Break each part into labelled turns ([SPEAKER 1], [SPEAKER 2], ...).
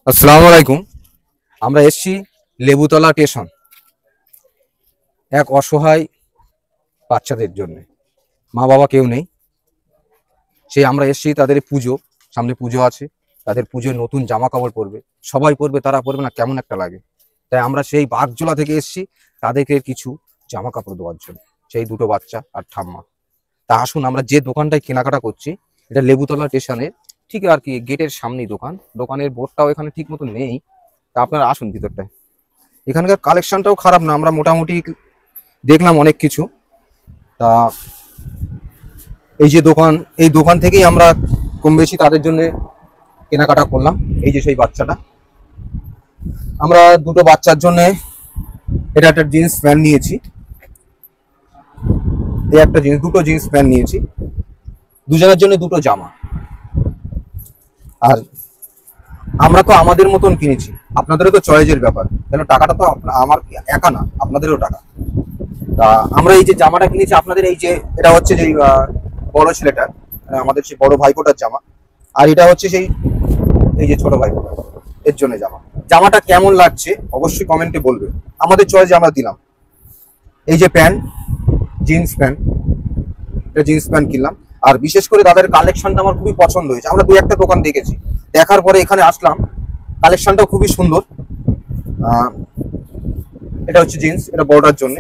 [SPEAKER 1] আসসালামু আলাইকুম। আমরা এসছি লেবুতলা স্টেশন এক অসহায় বাচ্চাদের জন্য। মা বাবা কেউ নেই, সেই আমরা এসছি তাদের পুজো, সামনে পুজো আছে, তাদের পুজোয় নতুন জামা কাপড় পরবে, সবাই পরবে, তারা পরবে না, কেমন একটা লাগে। তাই আমরা সেই বাগজোলা থেকে এসছি তাদেরকে কিছু জামা কাপড় দেওয়ার জন্য, সেই দুটো বাচ্চা আর ঠাম্মা। তা আসুন, আমরা যে দোকানটায় কেনাকাটা করছি এটা লেবুতলা স্টেশনের ঠিক আর কি গেটের সামনেই দোকান। দোকানের বোর্ডটাও এখানে ঠিক মতো নেই, তা আপনারা আসুন ভিতরটায়। এখানকার কালেকশনটাও খারাপ না, আমরা মোটামুটি দেখলাম অনেক কিছু। তা এই যে দোকান, এই দোকান থেকেই আমরা কম বেশি তাদের জন্য কেনাকাটা করলাম। এই যে সেই বাচ্চাটা, আমরা দুটো বাচ্চার জন্য এটা একটা জিন্স প্যান্ট নিয়েছি, এই একটা জিন্স, দুটো জিন্স প্যান্ট নিয়েছি, দুজনের জন্য দুটো জামা। আর আমরা তো আমাদের মতন কিনেছি, আপনাদেরও তো চয়েসের ব্যাপার, কেন টাকাটা তো আমার একা না, আপনাদেরও টাকা। তা আমরা এই যে জামাটা কিনেছি আপনাদের, এই যে এটা হচ্ছে যে বড় ছেলেটার, আমাদের সেই বড় ভাইপোটার জামা, আর এটা হচ্ছে সেই এই যে ছোট ভাইপোটা, এর জন্য জামা। জামাটা কেমন লাগছে অবশ্যই কমেন্টে বলবে, আমাদের চয়েসে আমরা দিলাম। এই যে প্যান্ট, জিন্স প্যান্ট, এটা জিন্স প্যান্ট কিনলাম। আর বিশেষ করে তাদের কালেকশনটা আমার খুবই পছন্দ হয়েছে। আমরা দুই একটা দোকান দেখেছি, দেখার পরে এখানে আসলাম, কালেকশনটাও খুবই সুন্দর। এটা হচ্ছে জিন্স, এটা বড়টার জন্য।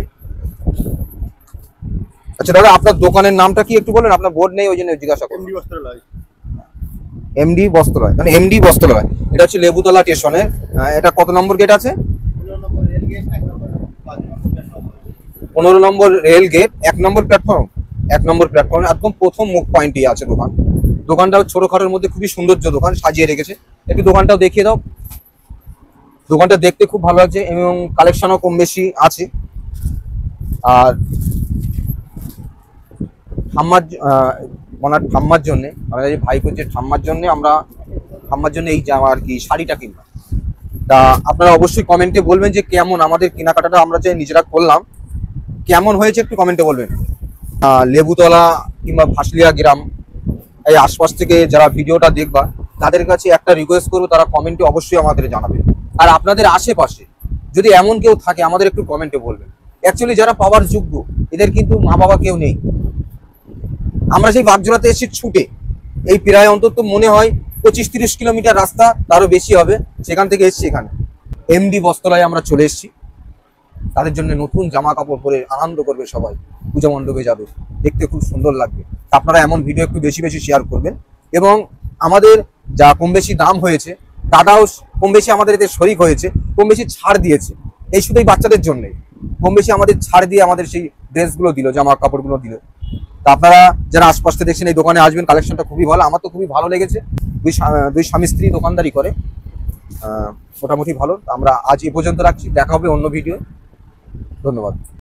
[SPEAKER 1] আচ্ছা দাদা, আপনার দোকানের নামটা কি একটু বলেন? আপনার বোর্ড নেই ওই জন্য জিজ্ঞাসা করুন। এমডি বস্ত্রালয়, মানে এমডি বস্ত্রালয়। এটা হচ্ছে লেবুতলা স্টেশনে। এটা কত নম্বর গেট আছে? 15 নম্বর রেল গেট, 1 নম্বর প্ল্যাটফর্ম। 1 নম্বর প্ল্যাটফর্মে একদম প্রথম মুখ পয়েন্টই আছে দোকান। দোকানটাও ছোটখাটোর মধ্যে খুবই সৌন্দর্য, দোকান সাজিয়ে রেখেছে। একটু দোকানটাও দেখিয়ে দাও। দোকানটা দেখতে খুব ভালো লাগছে এবং কালেকশনও কম বেশি আছে। আর ঠাম্মার ওনার ঠাম্মার জন্য, মানে এই ভাইপোর যে ঠাম্মার জন্য, আমরা ঠাম্মার জন্য এই জামা আর কি শাড়িটা কিনলাম। তা আপনারা অবশ্যই কমেন্টে বলবেন যে কেমন আমাদের কেনাকাটাটা আমরা যে নিজেরা করলাম কেমন হয়েছে, একটু কমেন্টে বলবেন। লেবুতলা কিংবা ভাসলিয়া গ্রাম এই আশপাশ থেকে যারা ভিডিওটা দেখবা তাদের কাছে একটা রিকোয়েস্ট করবো, তারা কমেন্টে অবশ্যই আমাদের জানাবে। আর আপনাদের আশেপাশে যদি এমন কেউ থাকে আমাদের একটু কমেন্টে বলবেন। অ্যাকচুয়ালি যারা পাওয়ার যোগ্য, এদের কিন্তু মা বাবা কেউ নেই। আমরা সেই বাগজোড়াতে এসেছি ছুটে, এই প্রায় অন্তত মনে হয় 25-30 কিলোমিটার রাস্তা, তারও বেশি হবে, সেখান থেকে এসেছি এখানে। এমডি বস্ত্রালয়ে আমরা চলে এসেছি, তাদের জন্য নতুন জামা কাপড় পরে আনন্দ করবে সবাই, পূজা মণ্ডপে যাবে, দেখতে খুব সুন্দর লাগবে। আপনারা এমন ভিডিও একটু বেশি বেশি শেয়ার করবেন। এবং আমাদের যা কম বেশি দাম হয়েছে, দাদাও কম বেশি আমাদের এতে শরিক হয়েছে, কম বেশি ছাড় দিয়েছে। এই শুধু এই বাচ্চাদের জন্যই কম বেশি আমাদের ছাড় দিয়ে আমাদের সেই ড্রেসগুলো দিল, জামা কাপড়গুলো দিল। তা আপনারা যারা আশপাশ থেকে দেখছেন এই দোকানে আসবেন, কালেকশনটা খুবই ভালো, আমার তো খুবই ভালো লেগেছে। দুই স্বামী স্ত্রী দোকানদারি করে, মোটামুটি ভালো। আমরা আজ এ পর্যন্ত রাখছি, দেখা হবে অন্য ভিডিও। ধন্যবাদ।